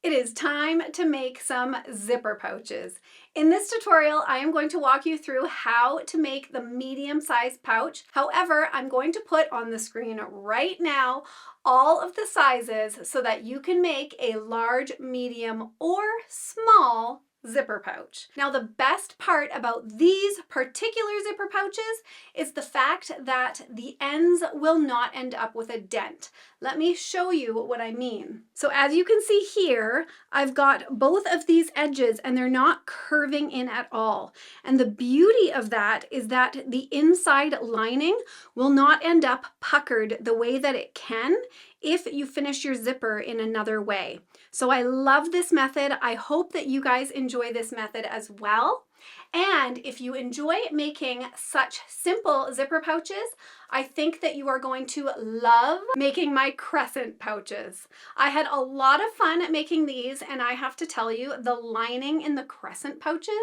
It is time to make some zipper pouches. In this tutorial, I am going to walk you through how to make the medium-sized pouch. However, I'm going to put on the screen right now all of the sizes so that you can make a large, medium, or small zipper pouch. Now, the best part about these particular zipper pouches is the fact that the ends will not end up with a dent. Let me show you what I mean. So as you can see here, I've got both of these edges and they're not curving in at all. And the beauty of that is that the inside lining will not end up puckered the way that it can if you finish your zipper in another way. So I love this method. I hope that you guys enjoy this method as well. And if you enjoy making such simple zipper pouches, I think that you are going to love making my crescent pouches. I had a lot of fun making these, and I have to tell you, the lining in the crescent pouches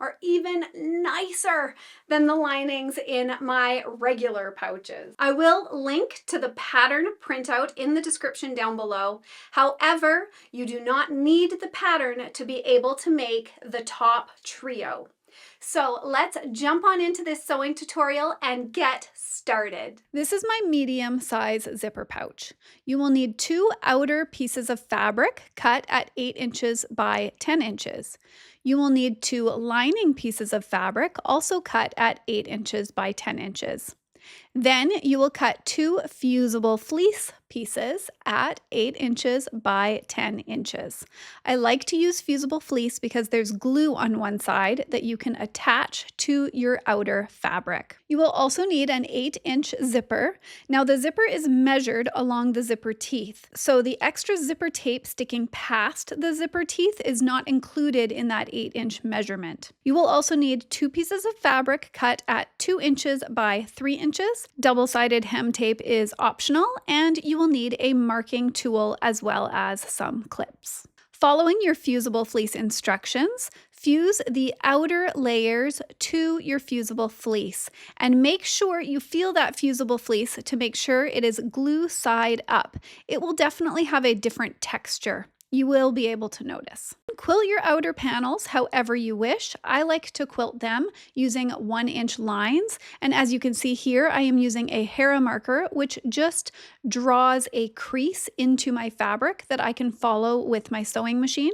are even nicer than the linings in my regular pouches. I will link to the pattern printout in the description down below. However, you do not need the pattern to be able to make the top trio. So let's jump on into this sewing tutorial and get started. This is my medium size zipper pouch. You will need 2 outer pieces of fabric cut at 8 inches by 10 inches. You will need 2 lining pieces of fabric also cut at 8 inches by 10 inches. Then you will cut 2 fusible fleece pieces at 8 inches by 10 inches. I like to use fusible fleece because there's glue on one side that you can attach to your outer fabric. You will also need an 8-inch zipper. Now the zipper is measured along the zipper teeth, so the extra zipper tape sticking past the zipper teeth is not included in that 8-inch measurement. You will also need 2 pieces of fabric cut at 2 inches by 3 inches. Double-sided hem tape is optional, and you will need a marking tool as well as some clips. Following your fusible fleece instructions, fuse the outer layers to your fusible fleece and make sure you feel that fusible fleece to make sure it is glue side up. It will definitely have a different texture. You will be able to notice. Quilt your outer panels however you wish. I like to quilt them using 1-inch lines, and as you can see here, I am using a Hera marker which just draws a crease into my fabric that I can follow with my sewing machine.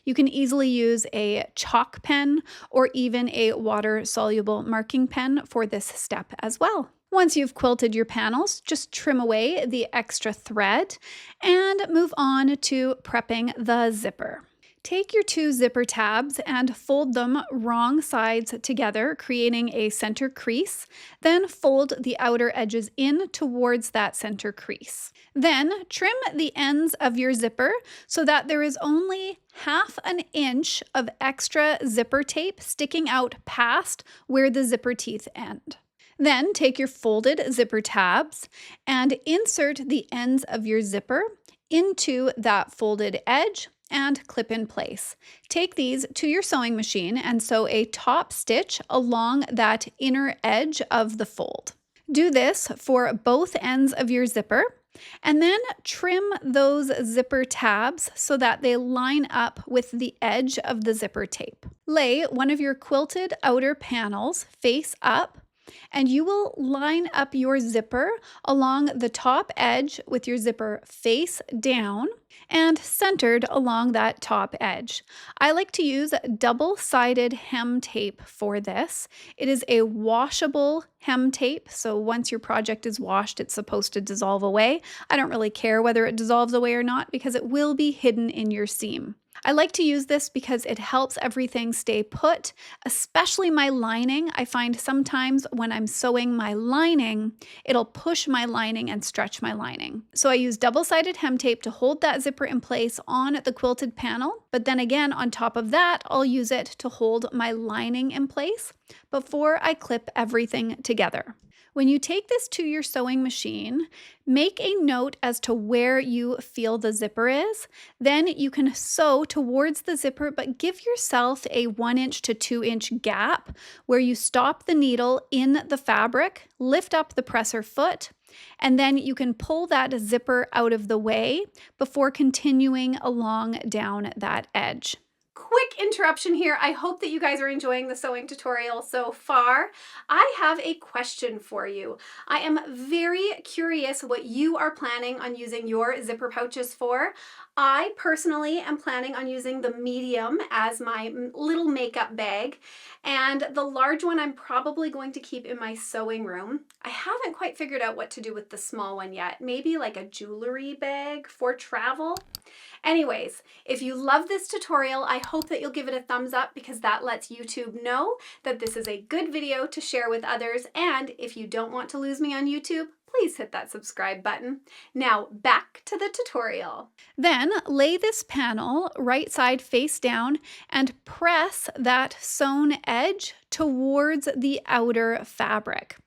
You can easily use a chalk pen or even a water-soluble marking pen for this step as well. Once you've quilted your panels, just trim away the extra thread and move on to prepping the zipper. Take your 2 zipper tabs and fold them wrong sides together, creating a center crease. Then fold the outer edges in towards that center crease. Then trim the ends of your zipper so that there is only 1/2 inch of extra zipper tape sticking out past where the zipper teeth end. Then take your folded zipper tabs and insert the ends of your zipper into that folded edge and clip in place. Take these to your sewing machine and sew a top stitch along that inner edge of the fold. Do this for both ends of your zipper, and then trim those zipper tabs so that they line up with the edge of the zipper tape. Lay one of your quilted outer panels face up, and you will line up your zipper along the top edge with your zipper face down and centered along that top edge. I like to use double-sided hem tape for this. It is a washable hem tape, so once your project is washed, it's supposed to dissolve away. I don't really care whether it dissolves away or not because it will be hidden in your seam. I like to use this because it helps everything stay put, especially my lining. I find sometimes when I'm sewing my lining, it'll push my lining and stretch my lining. So I use double-sided hem tape to hold that zipper in place on the quilted panel, but then again, on top of that, I'll use it to hold my lining in place before I clip everything together. When you take this to your sewing machine, make a note as to where you feel the zipper is. Then you can sew towards the zipper, but give yourself a 1-inch to 2-inch gap where you stop the needle in the fabric, lift up the presser foot, and then you can pull that zipper out of the way before continuing along down that edge. Quick interruption here. I hope that you guys are enjoying the sewing tutorial so far. I have a question for you. I am very curious what you are planning on using your zipper pouches for. I personally am planning on using the medium as my little makeup bag, and the large one I'm probably going to keep in my sewing room. I haven't quite figured out what to do with the small one yet. Maybe like a jewelry bag for travel. Anyways, if you love this tutorial, I hope that you'll give it a thumbs up because that lets YouTube know that this is a good video to share with others. And if you don't want to lose me on YouTube, please hit that subscribe button. Now back to the tutorial. Then lay this panel right side face down and press that sewn edge towards the outer fabric.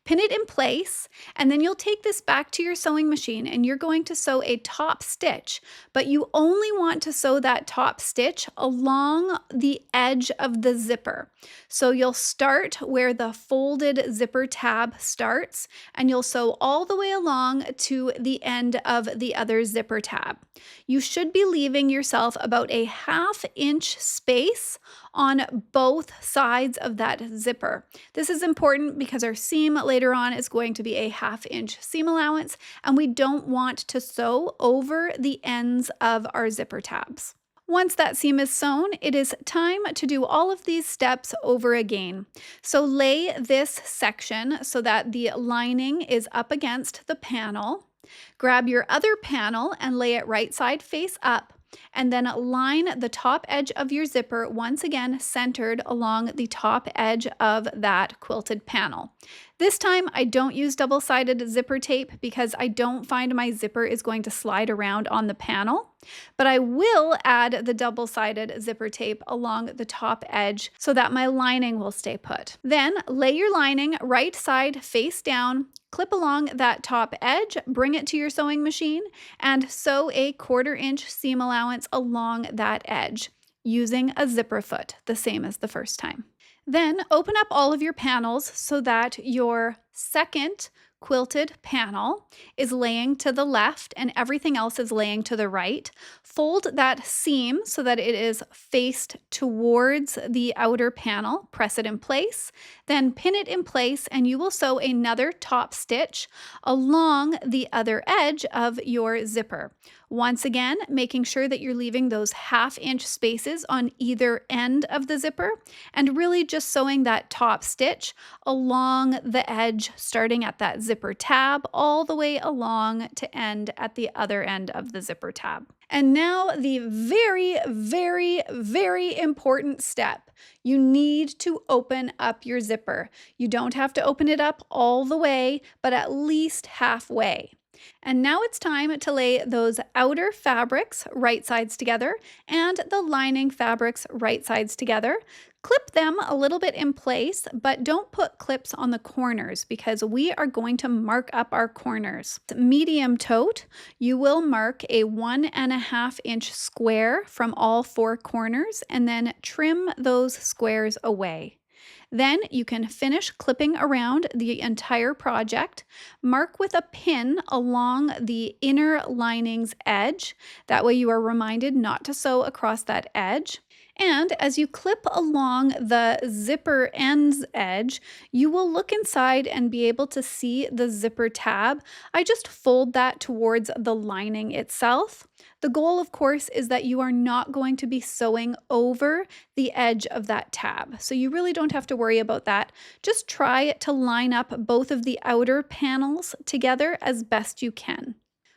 Pin it in place, and then you'll take this back to your sewing machine and you're going to sew a top stitch, but you only want to sew that top stitch along the edge of the zipper. So you'll start where the folded zipper tab starts, and you'll sew all the way along to the end of the other zipper tab. You should be leaving yourself about a 1/2 inch space on both sides of that zipper. This is important because our seam later on is going to be a 1/2 inch seam allowance, and we don't want to sew over the ends of our zipper tabs. Once that seam is sewn, it is time to do all of these steps over again. So lay this section so that the lining is up against the panel. Grab your other panel and lay it right side face up, and then line the top edge of your zipper once again centered along the top edge of that quilted panel. This time I don't use double-sided zipper tape because I don't find my zipper is going to slide around on the panel, but I will add the double-sided zipper tape along the top edge so that my lining will stay put. Then lay your lining right side face down, clip along that top edge, bring it to your sewing machine, and sew a 1/4 inch seam allowance along that edge using a zipper foot, the same as the first time. Then open up all of your panels so that your second quilted panel is laying to the left and everything else is laying to the right. Fold that seam so that it is faced towards the outer panel. Press it in place, then pin it in place, and you will sew another top stitch along the other edge of your zipper. Once again, making sure that you're leaving those 1/2 inch spaces on either end of the zipper, and really just sewing that top stitch along the edge, starting at that zipper tab all the way along to end at the other end of the zipper tab. And now the very, very, very important step. You need to open up your zipper. You don't have to open it up all the way, but at least halfway. And now it's time to lay those outer fabrics right sides together and the lining fabrics right sides together. Clip them a little bit in place, but don't put clips on the corners because we are going to mark up our corners. Medium tote, you will mark a 1.5 inch square from all 4 corners and then trim those squares away. Then you can finish clipping around the entire project. Mark with a pin along the inner lining's edge. That way you are reminded not to sew across that edge. And as you clip along the zipper end's edge, you will look inside and be able to see the zipper tab. I just fold that towards the lining itself. The goal, of course, is that you are not going to be sewing over the edge of that tab. So you really don't have to worry about that. Just try to line up both of the outer panels together as best you can.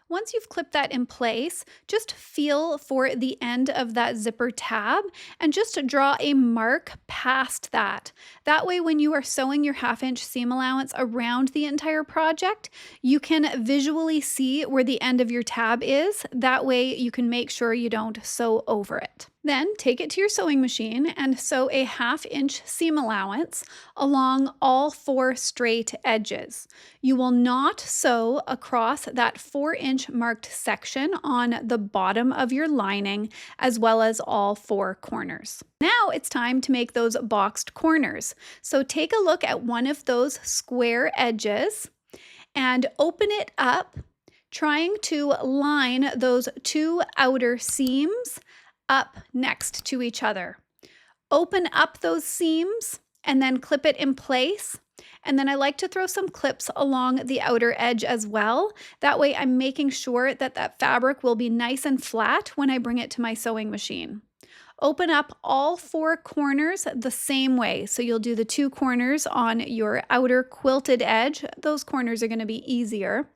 Once you've clipped that in place, just feel for the end of that zipper tab and just draw a mark past that. That way, when you are sewing your 1/2 inch seam allowance around the entire project, you can visually see where the end of your tab is. That way, you can make sure you don't sew over it. Then take it to your sewing machine and sew a 1/2 inch seam allowance along all 4 straight edges. You will not sew across that 4-inch marked section on the bottom of your lining, as well as all 4 corners. Now it's time to make those boxed corners. So take a look at one of those square edges and open it up, trying to line those two outer seams up next to each other. Open up those seams and then clip it in place. And then I like to throw some clips along the outer edge as well. That way I'm making sure that that fabric will be nice and flat when I bring it to my sewing machine. Open up all four corners the same way. So you'll do the two corners on your outer quilted edge. Those corners are going to be easier.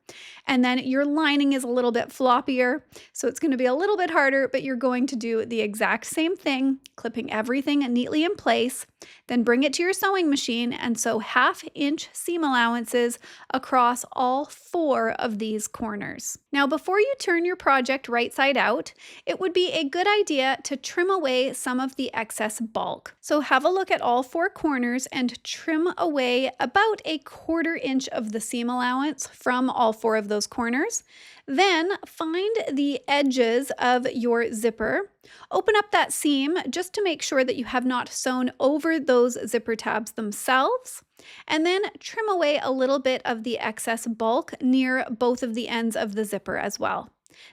And then your lining is a little bit floppier, so it's going to be a little bit harder, but you're going to do the exact same thing, clipping everything neatly in place. Then bring it to your sewing machine and sew 1/2 inch seam allowances across all four of these corners. Now, before you turn your project right side out, it would be a good idea to trim away some of the excess bulk. So have a look at all four corners and trim away about 1/4 inch of the seam allowance from all four of those corners. Then find the edges of your zipper. Open up that seam just to make sure that you have not sewn over those zipper tabs themselves. And then trim away a little bit of the excess bulk near both of the ends of the zipper as well.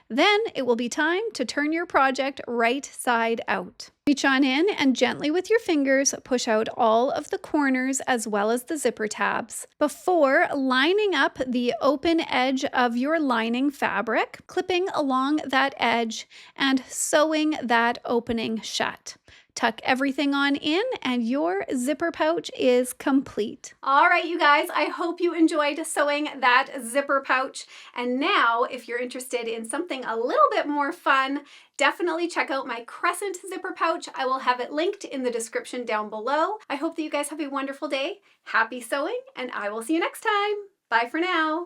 Then it will be time to turn your project right side out. Reach on in and gently with your fingers push out all of the corners as well as the zipper tabs before lining up the open edge of your lining fabric, clipping along that edge and sewing that opening shut. Tuck everything on in and your zipper pouch is complete. All right, you guys, I hope you enjoyed sewing that zipper pouch. And now, if you're interested in something a little bit more fun, definitely check out my crescent zipper pouch. I will have it linked in the description down below. I hope that you guys have a wonderful day. Happy sewing, and I will see you next time. Bye for now.